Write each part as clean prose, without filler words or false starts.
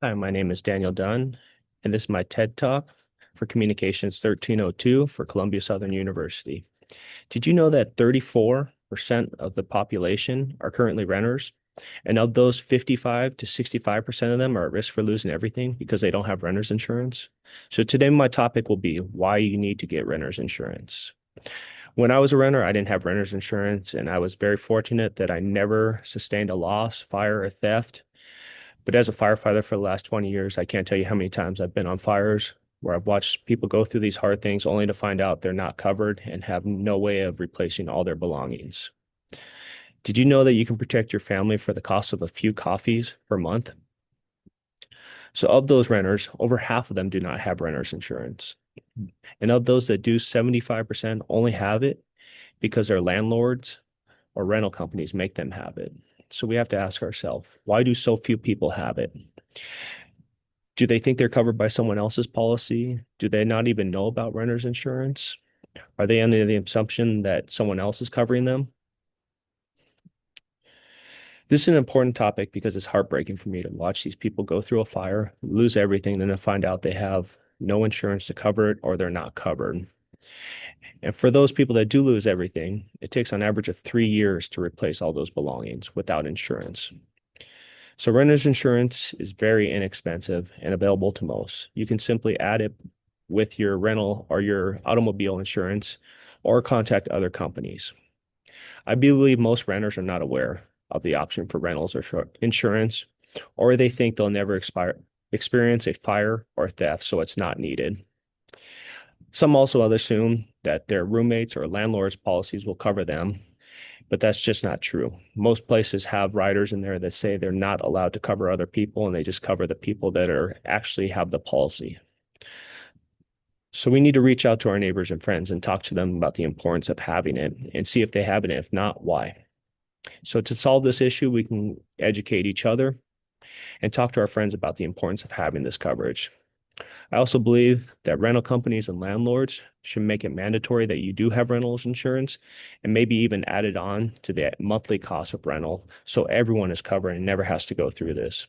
Hi, my name is Daniel Dunn, and this is my TED Talk for Communications 1302 for Columbia Southern University. Did you know that 34% of the population are currently renters? And of those, 55 to 65% of them are at risk for losing everything because they don't have renter's insurance. So today, my topic will be why you need to get renter's insurance. When I was a renter, I didn't have renter's insurance, and I was very fortunate that I never sustained a loss, fire, or theft. But as a firefighter for the last 20 years, I can't tell you how many times I've been on fires where I've watched people go through these hard things only to find out they're not covered and have no way of replacing all their belongings. Did you know that you can protect your family for the cost of a few coffees per month? So, of those renters, over half of them do not have renter's insurance. And of those that do, 75% only have it because their landlords or rental companies make them have it. So, we have to ask ourselves, why do so few people have it? Do they think they're covered by someone else's policy? Do they not even know about renter's insurance? Are they under the assumption that someone else is covering them? This is an important topic because it's heartbreaking for me to watch these people go through a fire, lose everything, and then find out they have no insurance to cover it or they're not covered. And for those people that do lose everything, it takes on average of 3 years to replace all those belongings without insurance. So renter's insurance is very inexpensive and available to most. You can simply add it with your rental or your automobile insurance or contact other companies. I believe most renters are not aware of the option for rentals or insurance, or they think they'll never experience a fire or theft, so it's not needed. Some also assume that their roommates or landlords' policies will cover them, but that's just not true. Most places have riders in there that say they're not allowed to cover other people and they just cover the people that are actually have the policy. So we need to reach out to our neighbors and friends and talk to them about the importance of having it and see if they have it. If not, why. So to solve this issue, we can educate each other and talk to our friends about the importance of having this coverage. I also believe that rental companies and landlords should make it mandatory that you do have rentals insurance and maybe even add it on to the monthly cost of rental so everyone is covered and never has to go through this.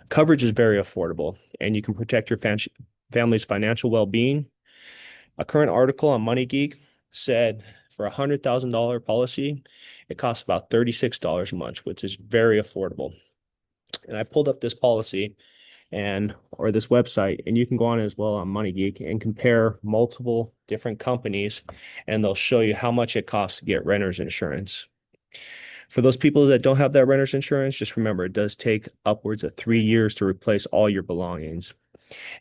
Coverage is very affordable and you can protect your family's financial well-being. A current article on Money Geek said for a $100,000 policy, it costs about $36 a month, which is very affordable. And I pulled up this policy and or this website, and you can go on as well on Money Geek and compare multiple different companies, and they'll show you how much it costs to get renter's insurance. For those people that don't have that renter's insurance, just remember it does take upwards of 3 years to replace all your belongings.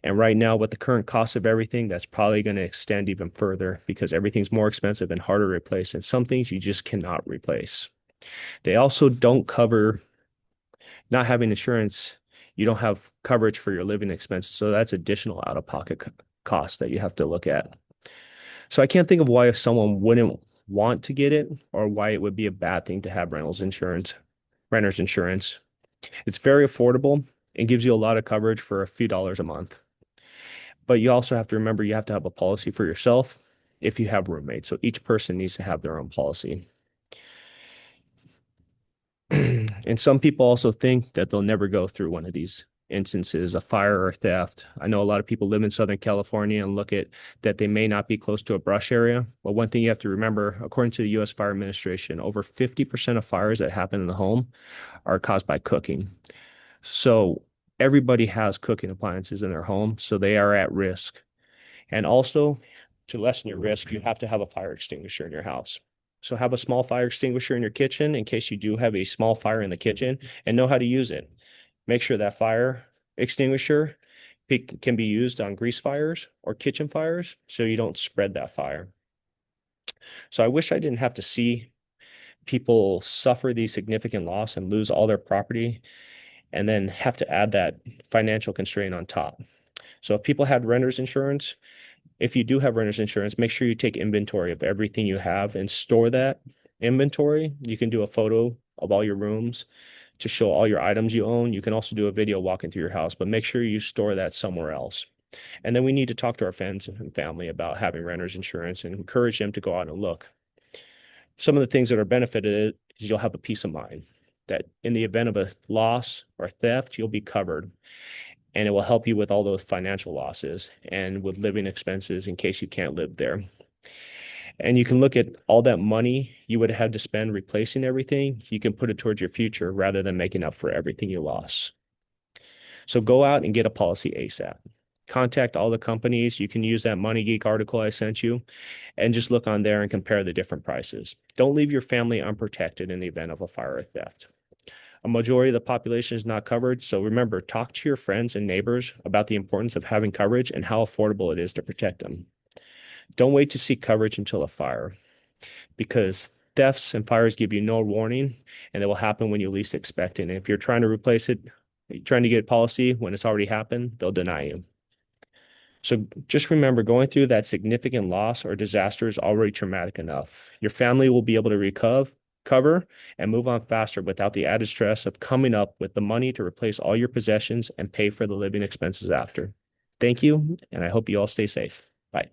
And right now, with the current cost of everything, that's probably going to extend even further because everything's more expensive and harder to replace. And some things you just cannot replace. They also don't cover not having insurance. You don't have coverage for your living expenses. So that's additional out-of-pocket costs that you have to look at. So I can't think of why someone wouldn't want to get it or why it would be a bad thing to have renter's insurance. It's very affordable and gives you a lot of coverage for a few dollars a month. But you also have to remember you have to have a policy for yourself if you have roommates. So each person needs to have their own policy. And some people also think that they'll never go through one of these instances, a fire or theft. I know a lot of people live in Southern California and look at that they may not be close to a brush area. But one thing you have to remember, according to the U.S. Fire Administration, over 50% of fires that happen in the home are caused by cooking. So everybody has cooking appliances in their home, so they are at risk. And also, to lessen your risk, you have to have a fire extinguisher in your house. So have a small fire extinguisher in your kitchen in case you do have a small fire in the kitchen and know how to use it. Make sure that fire extinguisher can be used on grease fires or kitchen fires so you don't spread that fire. So I wish I didn't have to see people suffer the significant loss and lose all their property and then have to add that financial constraint on top. So if people had renter's insurance, if you do have renter's insurance, make sure you take inventory of everything you have and store that inventory. You can do a photo of all your rooms to show all your items you own. You can also do a video walking through your house, but make sure you store that somewhere else. And then we need to talk to our friends and family about having renter's insurance and encourage them to go out and look. Some of the things that are benefited is you'll have a peace of mind that in the event of a loss or theft, you'll be covered. and it will help you with all those financial losses and with living expenses in case you can't live there. And you can look at all that money you would have to spend replacing everything. You can put it towards your future rather than making up for everything you lost. So go out and get a policy ASAP. Contact all the companies. You can use that Money Geek article I sent you and just look on there and compare the different prices. Don't leave your family unprotected in the event of a fire or theft. A majority of the population is not covered. So remember, talk to your friends and neighbors about the importance of having coverage and how affordable it is to protect them. Don't wait to seek coverage until a fire because thefts and fires give you no warning and it will happen when you least expect it. And if you're trying to replace it, trying to get policy when it's already happened, they'll deny you. So just remember, going through that significant loss or disaster is already traumatic enough. Your family will be able to cover and move on faster without the added stress of coming up with the money to replace all your possessions and pay for the living expenses after. Thank you, and I hope you all stay safe. Bye.